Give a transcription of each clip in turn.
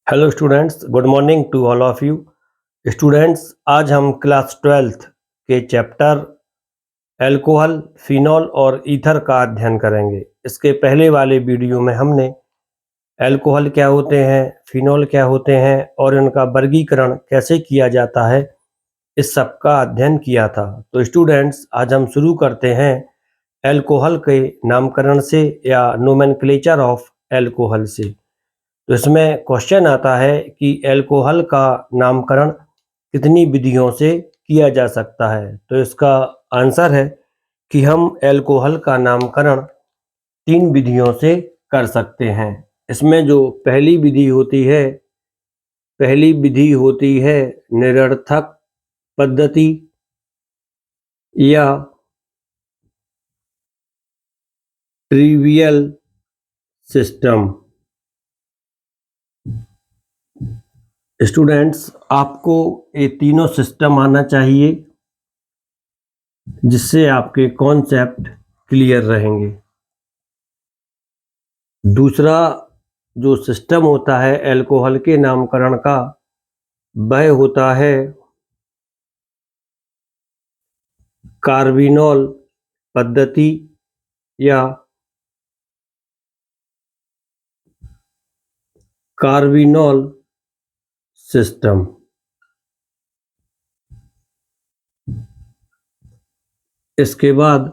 Hello students, good morning to all of you. Students, आज हम class 12th के chapter alcohol, phenol और ether का अध्ययन करेंगे। इसके पहले वाले वीडियो में हमने अल्कोहल क्या होते हैं, फिनॉल क्या होते हैं और इनका वर्गीकरण कैसे किया जाता है, इस सब का अध्ययन किया था। तो स्टूडेंट्स, आज हम शुरू करते हैं अल्कोहल के नामकरण से या नोमेनक्लेचर ऑफ अल्कोहल से। तो इसमें क्वेश्चन आता है कि अल्कोहल का नामकरण कितनी विधियों से किया जा सकता है। तो इसका आंसर है कि हम अल्कोहल का नामकरण 3 विधियों से कर सकते हैं। इसमें जो पहली विधि होती है निरर्थक पद्धति या ट्रिवियल सिस्टम। स्टूडेंट्स, आपको ये तीनों सिस्टम आना चाहिए जिससे आपके कॉन्सेप्ट क्लियर रहेंगे। दूसरा जो सिस्टम होता है अल्कोहल के नामकरण का, वह होता है कार्बिनॉल पद्धति या कार्बिनॉल सिस्टम। इसके बाद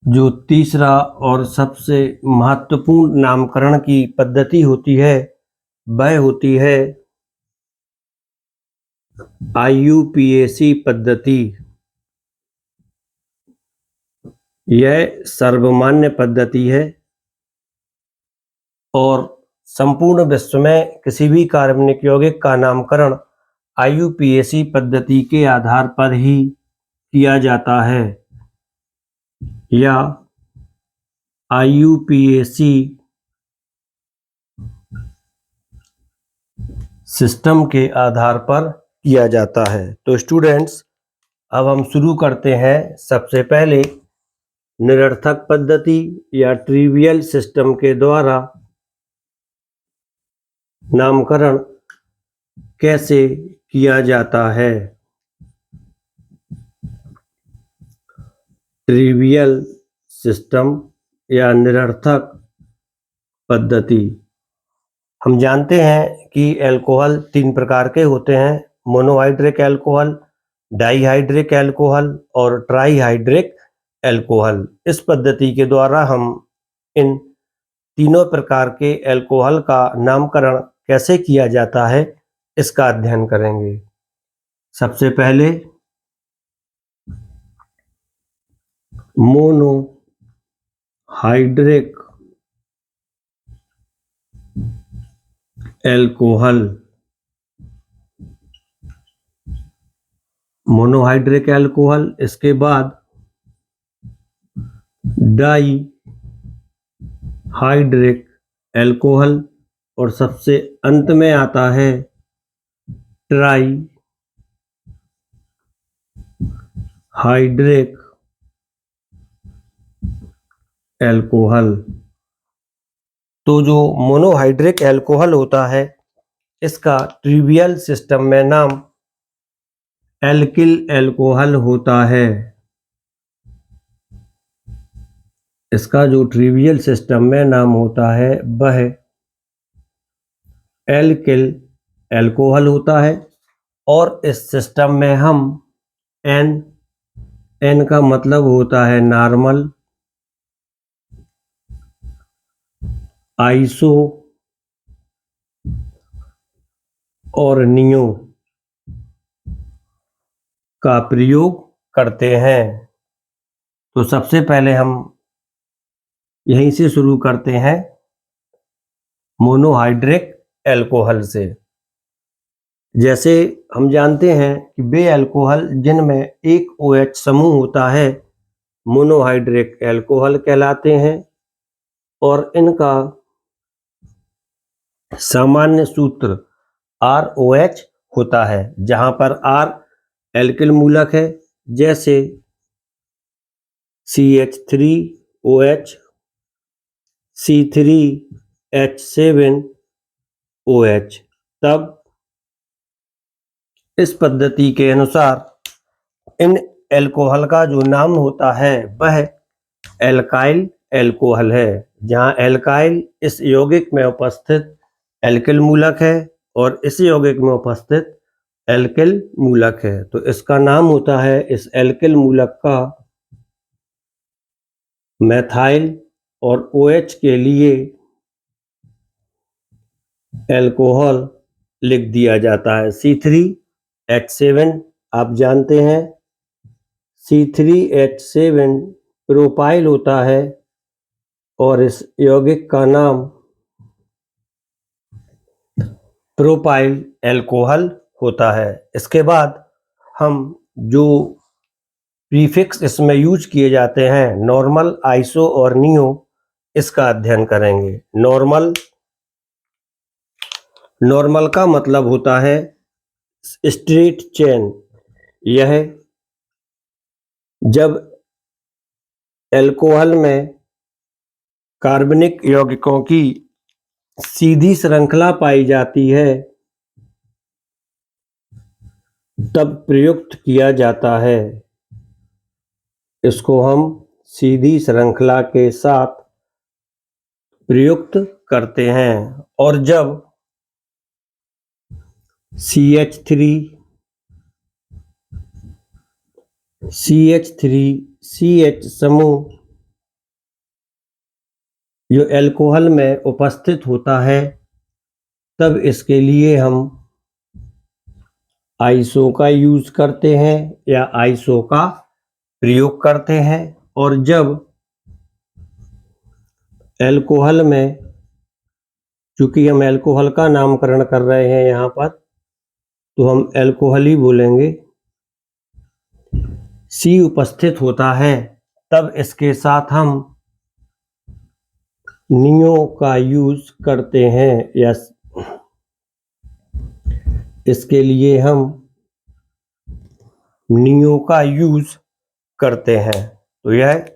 जो तीसरा और सबसे महत्वपूर्ण नामकरण की पद्धति होती है, वह होती है IUPAC पद्धति। यह सर्वमान्य पद्धति है और संपूर्ण विश्व में किसी भी कार्बनिक यौगिक का नामकरण IUPAC पद्धति के आधार पर ही किया जाता है या IUPAC सिस्टम के आधार पर किया जाता है। तो स्टूडेंट्स, अब हम शुरू करते हैं। सबसे पहले निरर्थक पद्धति या ट्रिवियल सिस्टम के द्वारा नामकरण कैसे किया जाता है। ट्रिवियल सिस्टम या निरर्थक पद्धति। हम जानते हैं कि अल्कोहल 3 प्रकार के होते हैं, मोनोहाइड्रिक अल्कोहल, डाइहाइड्रिक अल्कोहल और ट्राइहाइड्रिक अल्कोहल। इस पद्धति के द्वारा हम इन तीनों प्रकार के अल्कोहल का नामकरण कैसे किया जाता है, इसका अध्ययन करेंगे। सबसे पहले मोनोहाइड्रिक अल्कोहल। मोनोहाइड्रिक अल्कोहल, इसके बाद डाइहाइड्रिक अल्कोहल और सबसे अंत में आता है ट्राइहाइड्रिक अल्कोहल। तो जो मोनोहाइड्रिक अल्कोहल होता है, इसका ट्रिवियल सिस्टम में नाम एल्किल अल्कोहल होता है। इसका जो ट्रिवियल सिस्टम में नाम होता है वह एल्किल अल्कोहल होता है और इस सिस्टम में हम एन का मतलब होता है नॉर्मल, आइसो और नियो का प्रयोग करते हैं। तो सबसे पहले हम यहीं से शुरू करते हैं मोनोहाइड्रिक अल्कोहल से। जैसे हम जानते हैं कि वे अल्कोहल जिनमें एक OH समूह होता है मोनोहाइड्रिक अल्कोहल कहलाते हैं और इनका सामान्य सूत्र ROH होता है, जहां पर R एल्किल मूलक है, जैसे CH3OH, C3H7 OH। तब इस पद्धति के अनुसार इन एल्कोहल का जो नाम होता है वह एल्काइल एल्कोहल है, जहां एल्काइल इस यौगिक में उपस्थित एल्किल मूलक है और इस यौगिक में उपस्थित एल्किल मूलक है। तो इसका नाम होता है इस एल्किल मूलक का मेथाइल और OH के लिए एल्कोहल लिख दिया जाता है C3H7। आप जानते हैं C3H7 प्रोपाइल होता है और इस यौगिक का नाम प्रोपाइल एल्कोहल होता है। इसके बाद हम जो प्रीफिक्स इसमें यूज किए जाते हैं नॉर्मल, आइसो और नियो, इसका अध्ययन करेंगे। नॉर्मल का मतलब होता है स्ट्रेट चेन। यह जब एल्कोहल में कार्बनिक यौगिकों की सीधी श्रृंखला पाई जाती है तब प्रयुक्त किया जाता है। इसको हम सीधी श्रृंखला के साथ प्रयुक्त करते हैं। और जब CH3CH समूह जो एल्कोहल में उपस्थित होता है तब इसके लिए हम आइसो का यूज करते हैं या आइसो का प्रयोग करते हैं। और जब एल्कोहल में, चूंकि हम एल्कोहल का नामकरण कर रहे हैं यहाँ पर, तो हम एल्कोहल ही बोलेंगे, C उपस्थित होता है तब इसके साथ हम नियो का यूज करते हैं या इसके लिए हम नियो का यूज करते हैं। तो यह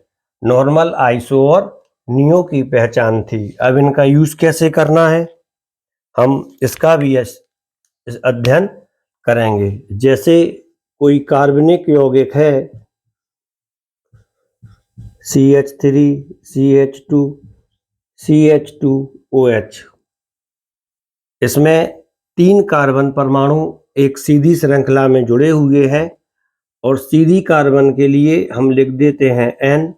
नॉर्मल, आइसो और नियो की पहचान थी। अब इनका यूज कैसे करना है हम इसका भी अध्ययन करेंगे। जैसे कोई कार्बनिक यौगिक है CH3 CH2 CH2OH, इसमें 3 कार्बन परमाणु एक सीधी श्रृंखला में जुड़े हुए हैं और सीधी कार्बन के लिए हम लिख देते हैं N,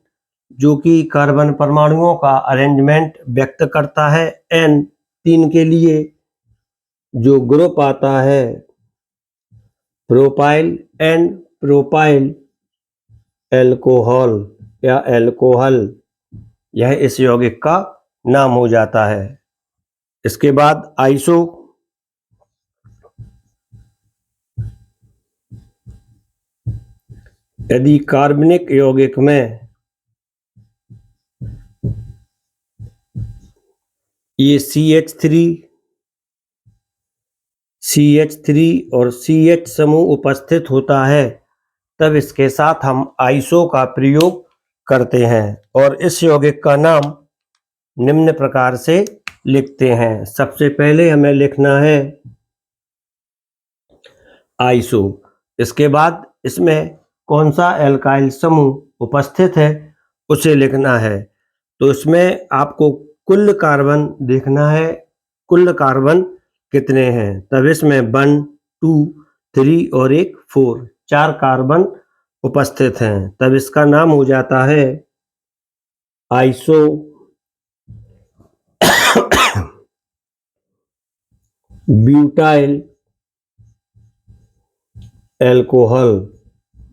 जो कि कार्बन परमाणुओं का अरेंजमेंट व्यक्त करता है। N3 के लिए जो ग्रुप आता है प्रोपाइल, N प्रोपाइल एल्कोहल या एल्कोहल, यह इस यौगिक का नाम हो जाता है। इसके बाद आइसो, यदि कार्बनिक यौगिक में ये CH3 और CH समूह उपस्थित होता है तब इसके साथ हम आइसो का प्रयोग करते हैं और इस यौगिक का नाम निम्न प्रकार से लिखते हैं। सबसे पहले हमें लिखना है आइसो। इसके बाद इसमें कौन सा एल्काइल समूह उपस्थित है उसे लिखना है। तो इसमें आपको कुल कार्बन देखना है, कुल कार्बन कितने हैं। तब इसमें 1 2 3 और एक 4 कार्बन उपस्थित हैं। तब इसका नाम हो जाता है आइसो ब्यूटाइल एल्कोहल।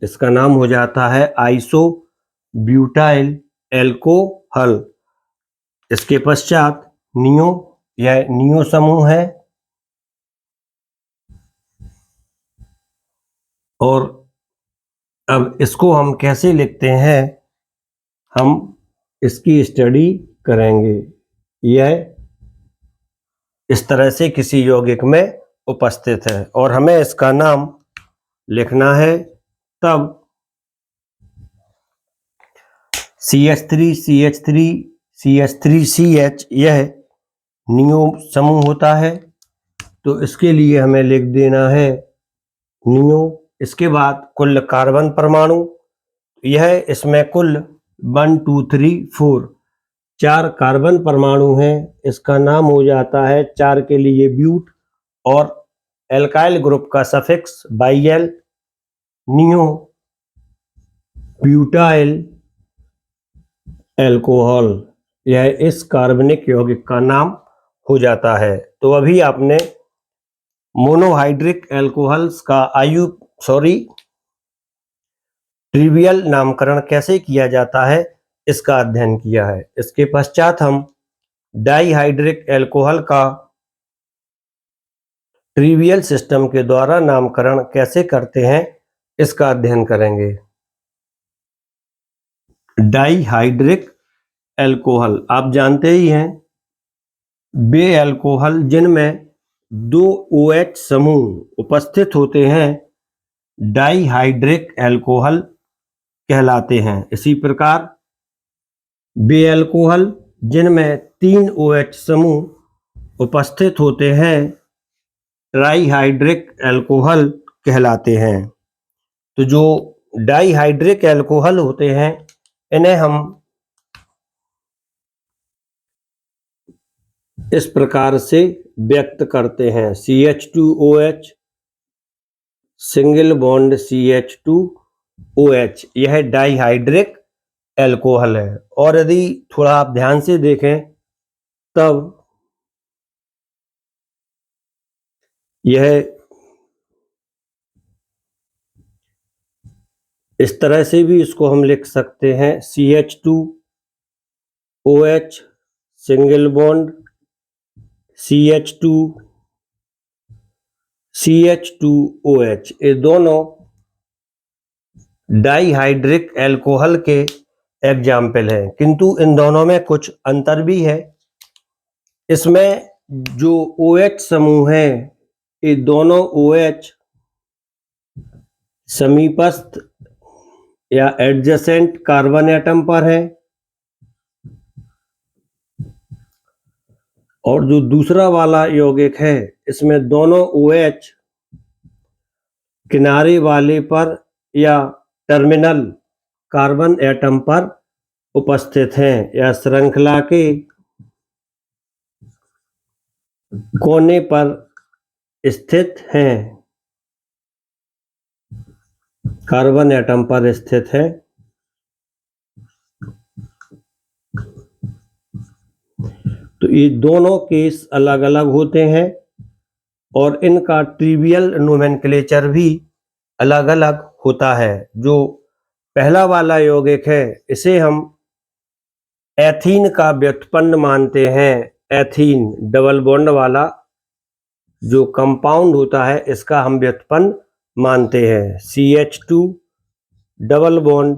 इसका नाम हो जाता है आइसो ब्यूटाइल एल्कोहल। इसके पश्चात नियो, यह नियो समूह है और अब इसको हम कैसे लिखते हैं हम इसकी स्टडी करेंगे। यह इस तरह से किसी यौगिक में उपस्थित है और हमें इसका नाम लिखना है। तब CH3CH3CH3CH यह नियो समूह होता है तो इसके लिए हमें लिख देना है नियो। इसके बाद कुल कार्बन परमाणु, यह इसमें कुल 1 2 3 4 4 कार्बन परमाणु हैं। इसका नाम हो जाता है 4 के लिए ब्यूट, और एल्काइल ग्रुप का suffix bile, neo butyl alcohol, यह इस कार्बनिक यौगिक का नाम हो जाता है। तो अभी आपने मोनोहाइड्रिक एल्कोहल्स का ट्रिवियल नामकरण कैसे किया जाता है इसका अध्ययन किया है। इसके पश्चात हम डाइहाइड्रिक एल्कोहल का ट्रिवियल सिस्टम के द्वारा नामकरण कैसे करते हैं इसका अध्ययन करेंगे। डाइहाइड्रिक एल्कोहल आप जानते ही हैं, वे एल्कोहल जिनमें 2 OH समूह उपस्थित होते हैं डाइहाइड्रिक एल्कोहल कहलाते हैं। इसी प्रकार वे एल्कोहल जिनमें 3 OH समूह उपस्थित होते हैं ट्राइहाइड्रिक एल्कोहल कहलाते हैं। तो जो डाइहाइड्रिक एल्कोहल होते हैं इन्हें हम इस प्रकार से व्यक्त करते हैं, CH2OH सिंगल बॉन्ड CH2OH, यह डाइहाइड्रिक एल्कोहल है। और यदि थोड़ा आप ध्यान से देखें तब यह इस तरह से भी इसको हम लिख सकते हैं, CH2OH सिंगल बॉन्ड CH2OH, ये दोनों डाइहाइड्रिक एल्कोहल के एग्जाम्पल हैं, किंतु इन दोनों में कुछ अंतर भी है। इसमें जो OH समूह है ये दोनों OH समीपस्थ या एडजेसेंट कार्बन एटम पर है, और जो दूसरा वाला यौगिक है इसमें दोनों OH किनारे वाले पर या टर्मिनल कार्बन एटम पर उपस्थित हैं या श्रृंखला के कोने पर स्थित हैं, कार्बन एटम पर स्थित है। तो ये दोनों केस अलग अलग होते हैं और इनका ट्रिवियल नोमेनक्लेचर भी अलग अलग होता है। जो पहला वाला यौगिक है इसे हम एथीन का व्युत्पन्न मानते हैं। एथीन डबल बॉन्ड वाला जो कंपाउंड होता है इसका हम व्युत्पन्न मानते हैं, CH2 डबल बॉन्ड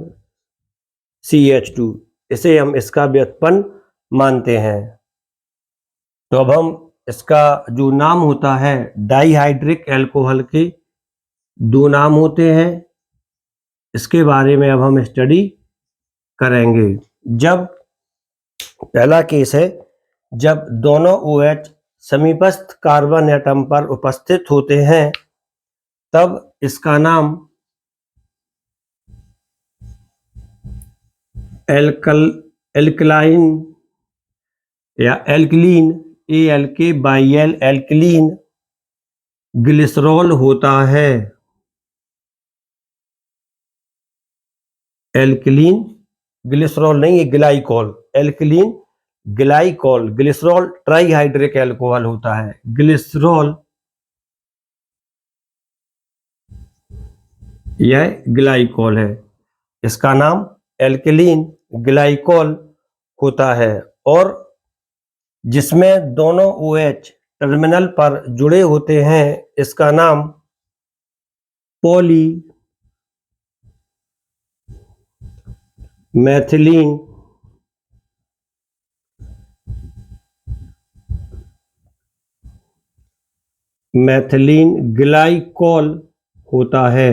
CH2, इसे हम इसका व्युत्पन्न मानते हैं। तो अब हम इसका जो नाम होता है, डाइहाइड्रिक एल्कोहल के 2 नाम होते हैं, इसके बारे में अब हम स्टडी करेंगे। जब पहला केस है जब दोनों OH समीपस्थ कार्बन एटम पर उपस्थित होते हैं तब इसका नाम एल्कलाइन या एल्कलीन ALKYL एल्कलीन ग्लिसरॉल होता है। एल्कलीन ग्लिसरॉल नहीं, ये glycol, alkaline glycol, glycerol trihydric alcohol होता है। ग्लिसरॉल यह ग्लाइकॉल है, इसका नाम एल्कलीन ग्लाइकॉल होता है। और जिसमें दोनों OH टर्मिनल पर जुड़े होते हैं इसका नाम पॉली मैथिलीन ग्लाइकॉल होता है।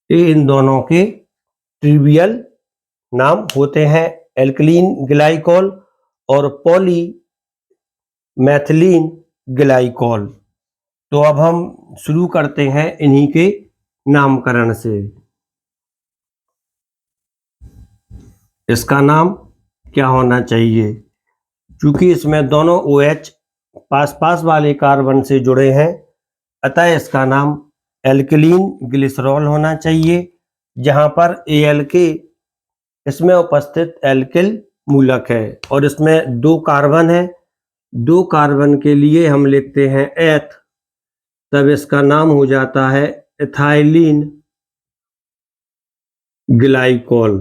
ये इन दोनों के ट्रिवियल नाम होते हैं, एल्कलीन ग्लाइकॉल और पॉली मैथिलीन ग्लाइकॉल। तो अब हम शुरू करते हैं इन्हीं के नामकरण से। इसका नाम क्या होना चाहिए? क्योंकि इसमें दोनों OH पास पास वाले कार्बन से जुड़े हैं, अतः इसका नाम एल्किलीन ग्लिसरॉल होना चाहिए, जहां पर ALK इसमें उपस्थित एल्किल मूलक है और इसमें 2 कार्बन है। 2 कार्बन के लिए हम लिखते हैं एथ, तब इसका नाम हो जाता है इथाइलिन ग्लाइकोल।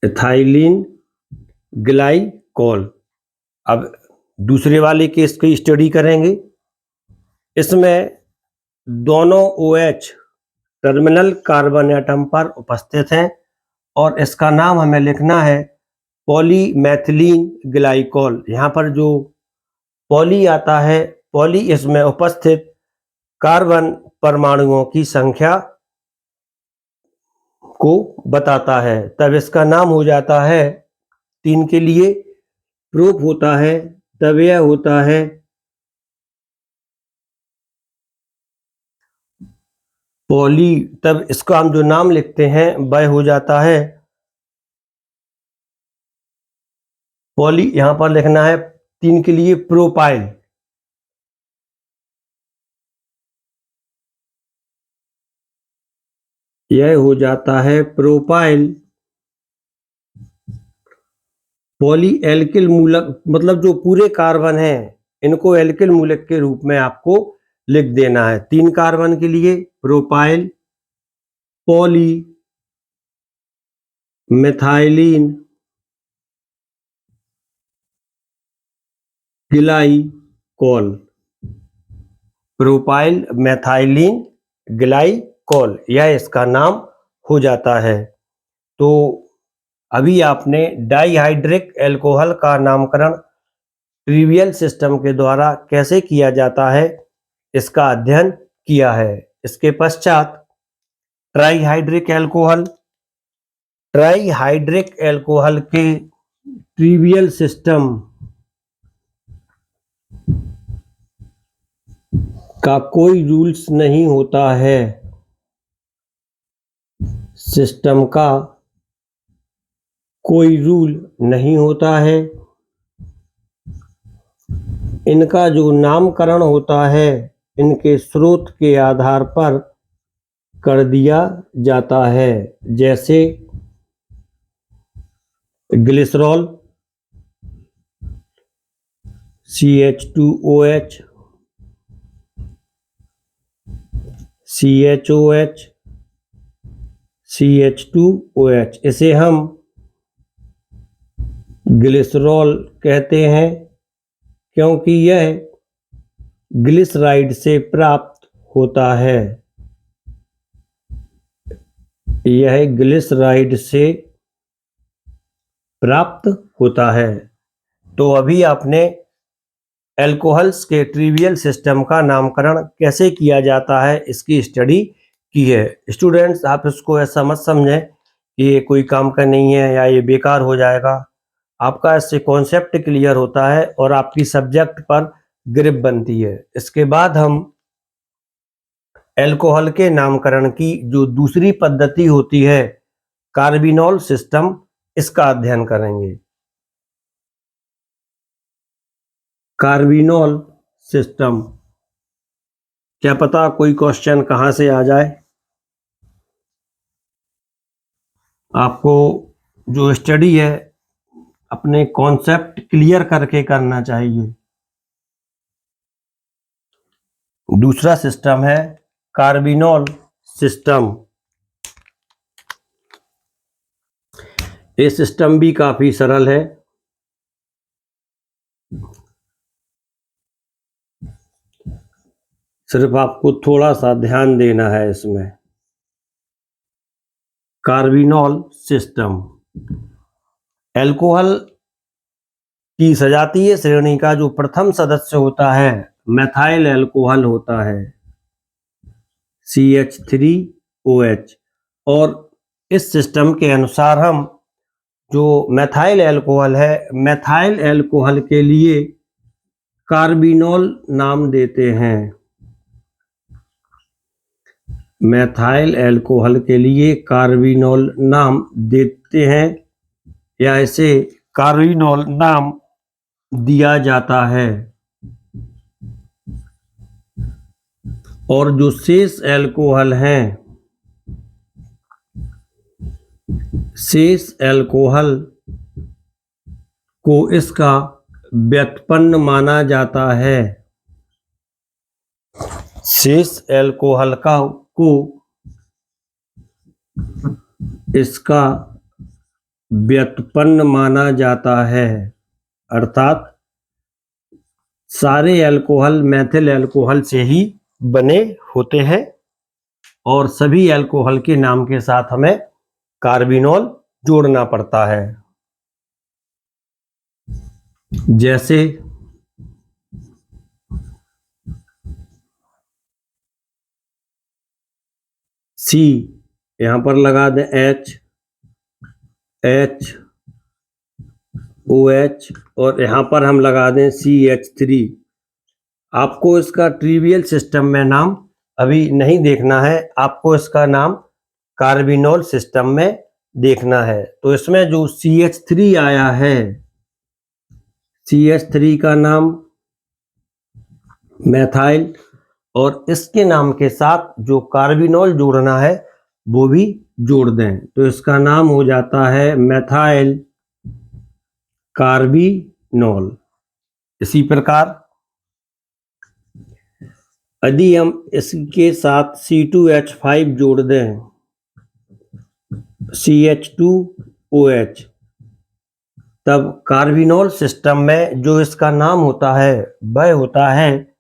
Ethylene glycol. अब दूसरे वाले केस की स्टडी करेंगे। इसमें दोनों OH टर्मिनल कार्बन एटम पर उपस्थित हैं और इसका नाम हमें लिखना है पॉलीमेथिलीन ग्लाइकोल। यहाँ पर जो पॉली आता है, पॉली इसमें उपस्थित कार्बन परमाणुओं की संख्या को बताता है, तब इसका नाम हो जाता है 3 के लिए प्रोप होता है, तब यह होता है पॉली। तब इसका हम जो नाम लिखते हैं वह हो जाता है पॉली। यहां पर लिखना है 3 के लिए प्रोपाइल। यह हो जाता है प्रोपाइल। पॉली एल्किल मूलक, मतलब जो पूरे कार्बन हैं इनको एल्किल मूलक के रूप में आपको लिख देना है। 3 कार्बन के लिए propyl, poly, methylene glycol. Propyl methylene glycol, यह इसका नाम हो जाता है। तो अभी आपने डाइहाइड्रिक एल्कोहल का नामकरण ट्रिवियल सिस्टम के द्वारा कैसे किया जाता है इसका अध्ययन किया है। इसके पश्चात ट्राइहाइड्रिक एल्कोहल। ट्राइहाइड्रिक एल्कोहल के ट्रिवियल सिस्टम का कोई रूल्स नहीं होता है। सिस्टम का कोई रूल नहीं होता है। इनका जो नामकरण होता है इनके स्रोत के आधार पर कर दिया जाता है, जैसे ग्लिसरॉल CH2OH, CHOH, CH2OH। इसे हम ग्लिसरॉल कहते हैं क्योंकि यह ग्लिसराइड से प्राप्त होता है। यह ग्लिसराइड से प्राप्त होता है। तो अभी आपने एल्कोहल्स के ट्रिवियल सिस्टम का नामकरण कैसे किया जाता है इसकी स्टडी की है। स्टूडेंट्स, आप इसको ऐसा मत समझें कि ये कोई काम का नहीं है या ये बेकार हो जाएगा। आपका इससे कॉन्सेप्ट क्लियर होता है और आपकी सब्जेक्ट पर ग्रिप बनती है। इसके बाद हम एल्कोहल के नामकरण की जो दूसरी पद्धति होती है कार्बिनॉल सिस्टम, इसका अध्ययन करेंगे। कार्बिनॉल सिस्टम, क्या पता कोई क्वेश्चन कहां से आ जाए। आपको जो स्टडी है अपने कॉन्सेप्ट क्लियर करके करना चाहिए। दूसरा सिस्टम है कार्बिनॉल सिस्टम। ये सिस्टम भी काफी सरल है। सिर्फ आपको थोड़ा सा ध्यान देना है इसमें। कार्बिनॉल सिस्टम एल्कोहल की सजातीय श्रेणी का जो प्रथम सदस्य होता है मेथाइल एल्कोहल होता है CH3OH। और इस सिस्टम के अनुसार हम जो मेथाइल एल्कोहल है, मेथाइल एल्कोहल के लिए कार्बिनोल नाम देते हैं। मेथाइल अल्कोहल के लिए कार्बिनोल नाम देते हैं या इसे कार्बिनोल नाम दिया जाता है। और जो शेष अल्कोहल हैं, शेष अल्कोहल को इसका व्युत्पन्न माना जाता है। शेष अल्कोहल को इसका व्युत्पन्न माना जाता है, अर्थात सारे अल्कोहल मेथिल अल्कोहल से ही बने होते हैं और सभी अल्कोहल के नाम के साथ हमें कार्बिनोल जोड़ना पड़ता है। जैसे C, यहां पर लगा दें OH और यहां पर हम लगा दें CH3। आपको इसका ट्रिवियल सिस्टम में नाम अभी नहीं देखना है, आपको इसका नाम कार्बिनोल सिस्टम में देखना है। तो इसमें जो CH3 आया है, CH3 का नाम मेथाइल और इसके नाम के साथ जो कार्बिनोल जोड़ना है वो भी जोड़ दें, तो इसका नाम हो जाता है मेथाइल कार्बिनोल। इसी प्रकार यदि हम इसके साथ C2H5 जोड़ दें, CH2OH, तब कार्बिनोल सिस्टम में जो इसका नाम होता है वह होता है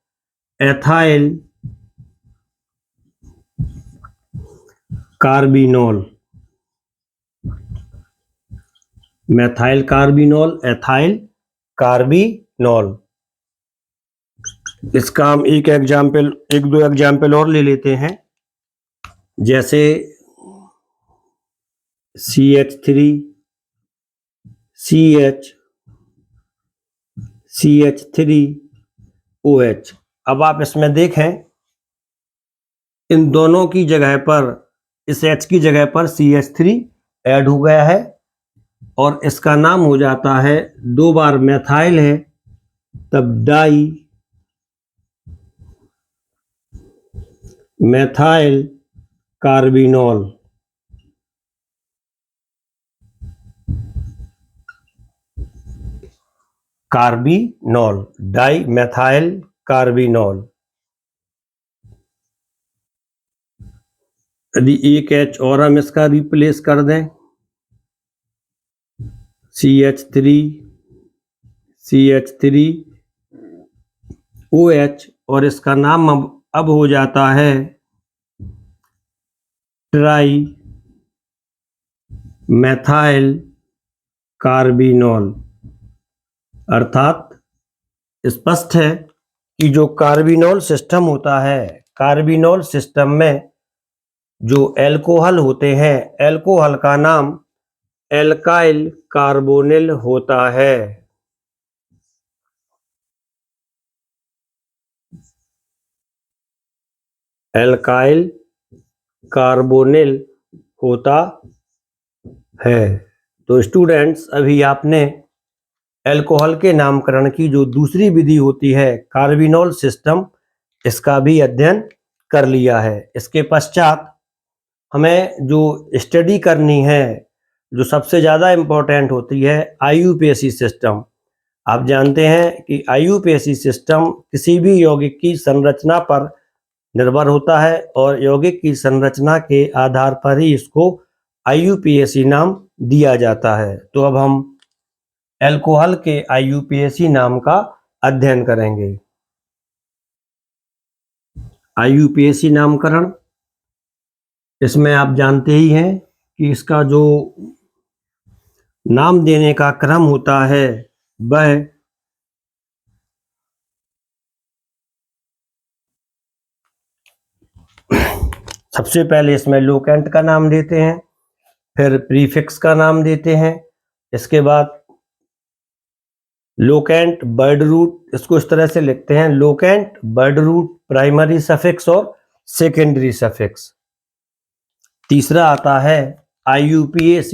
ethyl carbinol. Methyl carbinol, ethyl carbinol. इसका हम एक दो एग्जाम्पल और ले लेते हैं। जैसे CH3, CH3OH। अब आप इसमें देखें, इन दोनों की जगह पर, इस H की जगह पर CH3 ऐड हो गया है और इसका नाम हो जाता है, दो बार मेथाइल है तब dimethyl carbinol. Carbinol, dimethyl carbinol. यदि एक H और हम इसका रिप्लेस कर दें, CH3OH, और इसका नाम अब हो जाता है ट्राई मेथाइल कार्बिनोल। अर्थात स्पष्ट है कि जो कार्बिनोल सिस्टम होता है, कार्बिनोल सिस्टम में जो एल्कोहल होते हैं, एल्कोहल का नाम एल्काइल कार्बोनिल होता है। एल्काइल कार्बोनिल होता है। तो स्टूडेंट्स, अभी आपने एल्कोहल के नामकरण की जो दूसरी विधि होती है, कार्बिनोल सिस्टम, इसका भी अध्ययन कर लिया है। इसके पश्चात हमें जो स्टडी करनी है, जो सबसे ज़्यादा इम्पोर्टेंट होती है, IUPAC सिस्टम। आप जानते हैं कि IUPAC सिस्टम किसी भी यौगिक की संरचना पर निर्भर होता है और यौगिक की संरचना के आधार पर ही इसको IUPAC नाम दिया जाता है। तो अब हम एल्कोहल के IUPAC नाम का अध्ययन करेंगे। IUPAC नामकरण, इसमें आप जानते ही हैं कि इसका जो नाम देने का क्रम होता है वह सबसे पहले इसमें लोकेंट का नाम देते हैं, फिर प्रीफिक्स का नाम देते हैं, इसके बाद लोकेंट, वर्ड रूट, इसको इस तरह से लिखते हैं, locant, word root, primary suffix और सेकेंडरी सफिक्स। तीसरा आता है IUPAC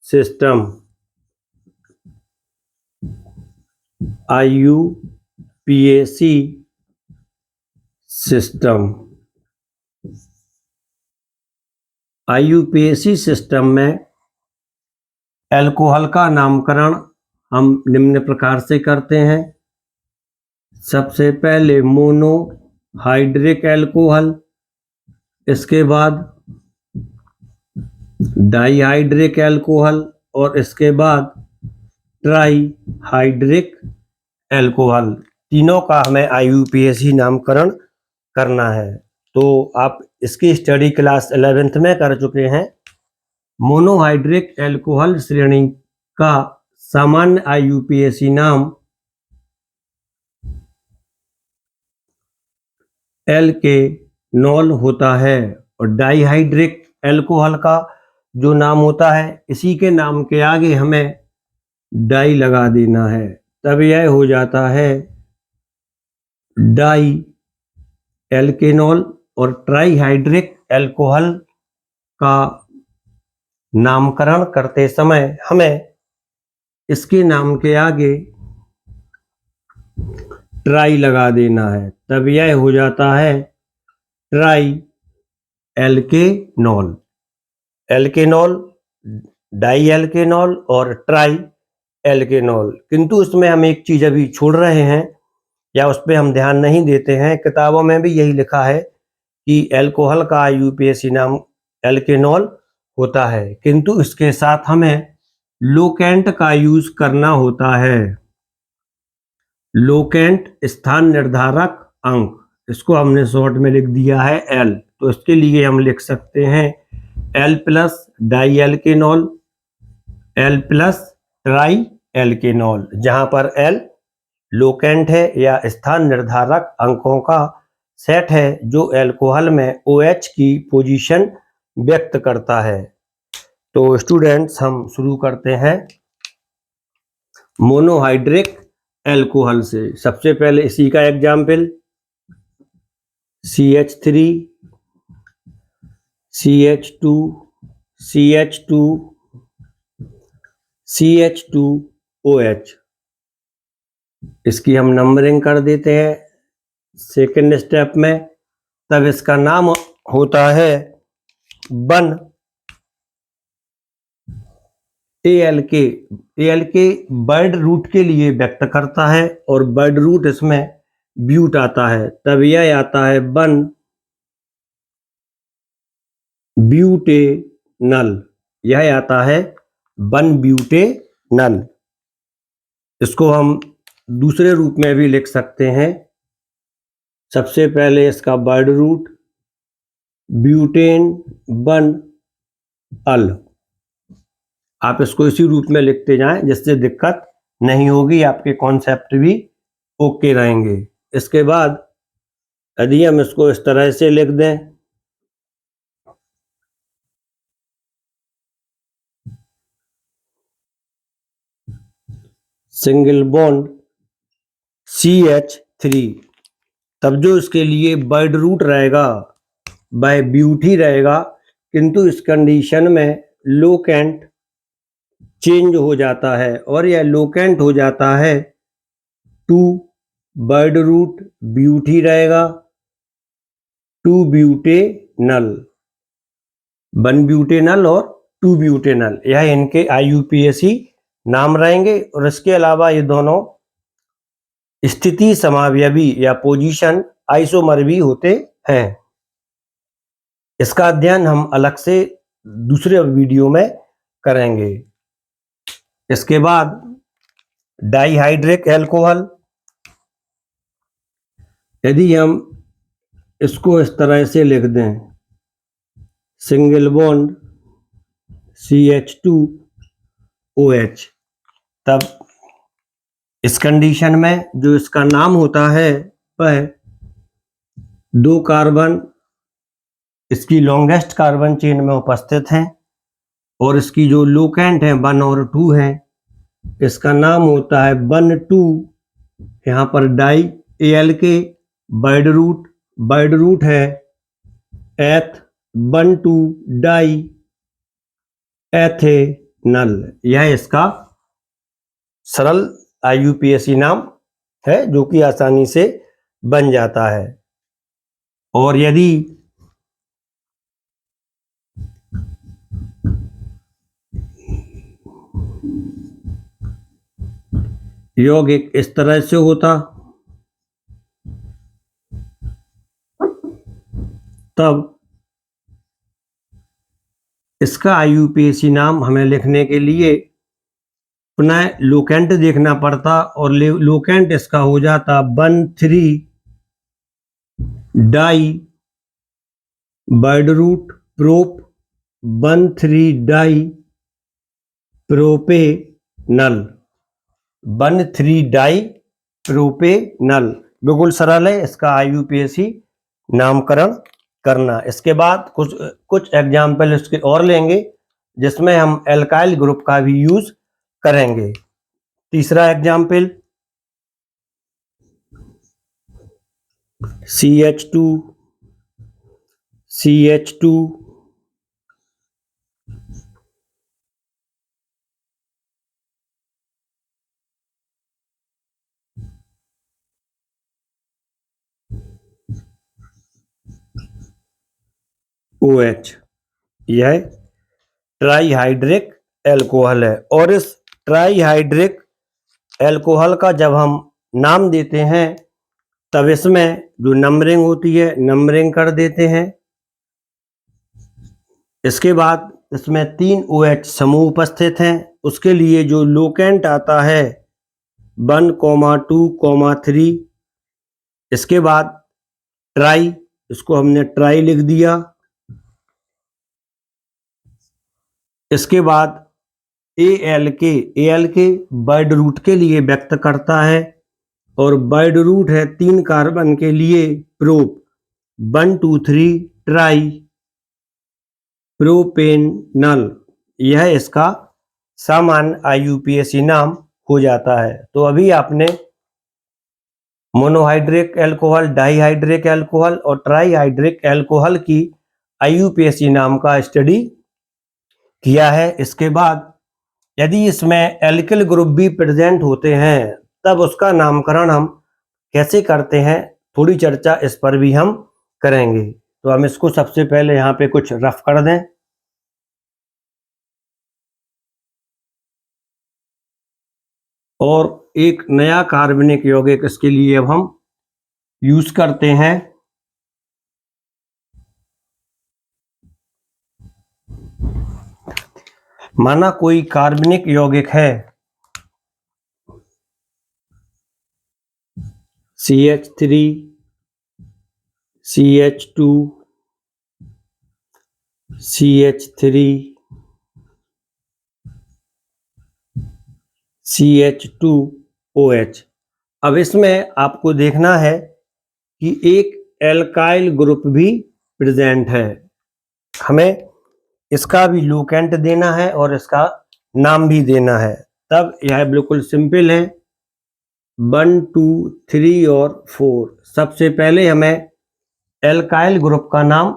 system. IUPAC system. IUPAC system में अल्कोहल का नामकरण हम निम्न प्रकार से करते हैं। सबसे पहले मोनोहाइड्रिक अल्कोहल, इसके बाद डाइहाइड्रिक अल्कोहल और इसके बाद ट्राईहाइड्रिक अल्कोहल। तीनों का हमें IUPAC नामकरण करना है। तो आप इसकी स्टडी क्लास 11th में कर चुके हैं। मोनोहाइड्रिक अल्कोहल श्रेणी का सामान्य IUPAC नाम एल्केनॉल होता है और डाइहाइड्रिक अल्कोहल का जो नाम होता है, इसी के नाम के आगे हमें डाई लगा देना है, तब यह हो जाता है डाई एल्केनॉल। और ट्राईहाइड्रिक अल्कोहल का नामकरण करते समय हमें इसके नाम के आगे ट्राई लगा देना है, तब यह हो जाता है ट्राई एल्केनॉल। एल्केनॉल, डाई एल्केनॉल और ट्राई एल्केनॉल। किंतु इसमें हम एक चीज अभी छोड़ रहे हैं या उस पर हम ध्यान नहीं देते हैं। किताबों में भी यही लिखा है कि अल्कोहल का IUPAC नाम एल्केनॉल होता है, किंतु इसके साथ हमें लोकेंट का यूज करना होता है। लोकेंट स्थान निर्धारक अंक, इसको हमने शॉर्ट में लिख दिया है L। तो इसके लिए हम लिख सकते हैं L plus di alkanol, L plus tri alkanol, जहां पर L लोकेंट है या स्थान निर्धारक अंकों का सेट है जो अल्कोहल में OH की पोजीशन व्यक्त करता है। तो स्टूडेंट्स, हम शुरू करते हैं मोनोहाइड्रिक अल्कोहल से। सबसे पहले इसी का example CH3 CH2 CH2 CH2OH। इसकी हम नंबरिंग कर देते हैं सेकेंड स्टेप में। तब इसका नाम होता है 1 ALK। ALK वर्ड रूट के लिए व्यक्त करता है और वर्ड रूट इसमें ब्यूट आता है, तब यह आता है 1 ब्यूटेनल। यह आता है 1 ब्यूटेनल। इसको हम दूसरे रूप में भी लिख सकते हैं। सबसे पहले इसका वर्ड रूट ब्यूटेन 1 अल। आप इसको इसी रूप में लिखते जाएं जिससे दिक्कत नहीं होगी, आपके कॉन्सेप्ट भी ओके रहेंगे। इसके बाद यदि हम इसको इस तरह से लिख दें, सिंगल बॉन्ड CH3, तब जो इसके लिए वर्ड रूट रहेगा वह ब्यूट ही रहेगा, किंतु इस कंडीशन में लोकेंट चेंज हो जाता है और यह लोकेंट हो जाता है 2 वर्ड रूट ब्यूट ही रहेगा, 2 ब्यूटेनल, 1 ब्यूटेनल और 2 ब्यूटेनल, यह इनके IUPAC नाम रहेंगे। और इसके अलावा ये दोनों स्थिति समावयवी या पोजीशन आइसोमर भी होते हैं। इसका अध्ययन हम अलग से दूसरे वीडियो में करेंगे। इसके बाद डाइहाइड्रिक अल्कोहल, यदि हम इसको इस तरह से लिख दें, सिंगल बॉन्ड CH2OH, तब इस कंडीशन में जो इसका नाम होता है वह 2 कार्बन इसकी लॉन्गेस्ट कार्बन चेन में उपस्थित हैं और इसकी जो लोकेंट है 1 और 2 हैं, इसका नाम होता है 1,2, यहाँ पर डाई ALK, वर्ड रूट है एथ 1,2 डाई एथेनल। यह इसका सरल IUPAC नाम है जो कि आसानी से बन जाता है। और यदि यौगिक इस तरह से होता तब इसका IUPAC नाम हमें लिखने के लिए पुनः लोकेंट देखना पड़ता और लोकेंट इसका हो जाता 1,3 di word root prop 1,3 di propanal 1,3 di propanal. बिल्कुल सरल है इसका IUPAC नामकरण करना। इसके बाद कुछ एग्जाम्पल इसके और लेंगे जिसमें हम एल्काइल ग्रुप का भी यूज करेंगे। तीसरा एग्जाम्पल CH2 OH, यह ट्राईहाइड्रिक एल्कोहल है। और इस ट्राईहाइड्रिक एल्कोहल का जब हम नाम देते हैं तब इसमें जो नंबरिंग होती है नंबरिंग कर देते हैं। इसके बाद इसमें 3 OH समूह उपस्थित हैं। उसके लिए जो लोकेंट आता है 1, 2, 3। इसके बाद ट्राई, इसको हमने ट्राई लिख दिया। इसके बाद ALK वर्ड रूट के लिए व्यक्त करता है और वर्ड रूट है 3 कार्बन के लिए प्रोप 1, 2, 3 ट्राई प्रोपेनल। यह इसका सामान्य IUPAC नाम हो जाता है। तो अभी आपने मोनोहाइड्रिक एल्कोहल, डाईहाइड्रिक एल्कोहल और ट्राईहाइड्रिक एल्कोहल की IUPAC नाम का स्टडी किया है। इसके बाद यदि इसमें एल्किल ग्रुप भी प्रेजेंट होते हैं तब उसका नामकरण हम कैसे करते हैं, थोड़ी चर्चा इस पर भी हम करेंगे। तो हम इसको सबसे पहले यहाँ पे कुछ रफ कर दें। और एक नया कार्बनिक यौगिक इसके लिए अब हम यूज करते हैं। माना कोई कार्बनिक यौगिक है CH3 CH2 CH3 CH2OH। अब इसमें आपको देखना है कि एक एल्काइल ग्रुप भी प्रेजेंट है। हमें इसका भी लोकेंट देना है और इसका नाम भी देना है। तब यह बिल्कुल सिंपल है 1, 2, 3 और 4। सबसे पहले हमें एल्काइल ग्रुप का नाम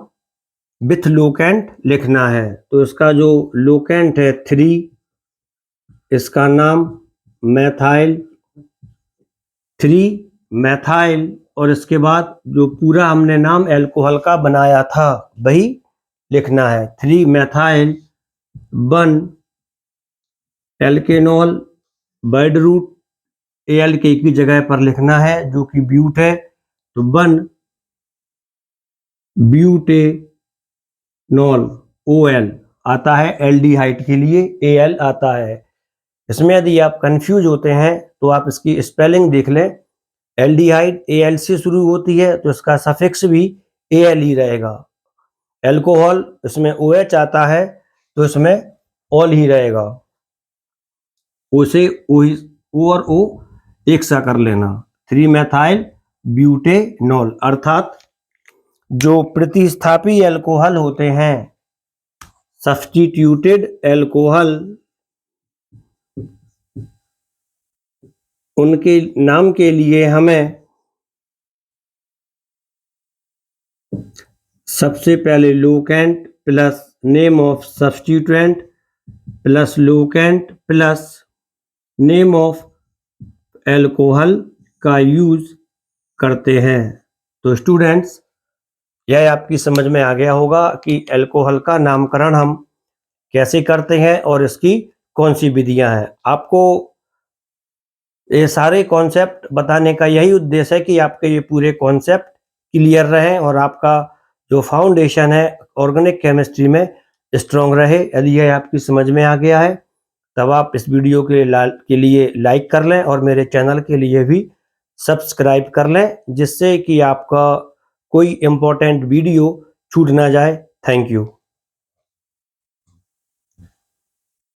विथ लोकेंट लिखना है। तो इसका जो लोकेंट है 3, इसका नाम मैथाइल 3 मैथाइल। और इसके बाद जो पूरा हमने नाम एल्कोहल का बनाया था वही लिखना है 3 मैथाइल 1 एल्केनॉल। वर्ड रूट ALK की जगह पर लिखना है जो कि ब्यूट है, तो 1 ब्यूटेनॉल OL आता है। एल्डिहाइड के लिए AL आता है। इसमें यदि आप कंफ्यूज होते हैं तो आप इसकी स्पेलिंग देख लें। एल्डिहाइड AL से शुरू होती है तो इसका सफिक्स भी AL ही रहेगा। एल्कोहल इसमें OH आता है तो इसमें ऑल ही रहेगा। उसे O और O एक सा कर लेना। 3 मैथाइल ब्यूटेनॉल अर्थात जो प्रतिस्थापी एल्कोहल होते हैं, सब्स्टिट्यूटेड एल्कोहल, उनके नाम के लिए हमें सबसे पहले locant plus name of substituent plus locant plus name of alcohol का यूज करते हैं। तो स्टूडेंट्स, यह आपकी समझ में आ गया होगा कि एल्कोहल का नामकरण हम कैसे करते हैं और इसकी कौन सी विधियां हैं। आपको ये सारे कॉन्सेप्ट बताने का यही उद्देश्य है कि आपके ये पूरे कॉन्सेप्ट क्लियर रहें और आपका जो फाउंडेशन है ऑर्गेनिक केमिस्ट्री में स्ट्रॉन्ग रहे। यदि यह आपकी समझ में आ गया है तब आप इस वीडियो के लिए लाइक कर लें और मेरे चैनल के लिए भी सब्सक्राइब कर लें, जिससे कि आपका कोई इम्पोर्टेंट वीडियो छूट ना जाए। Thank you.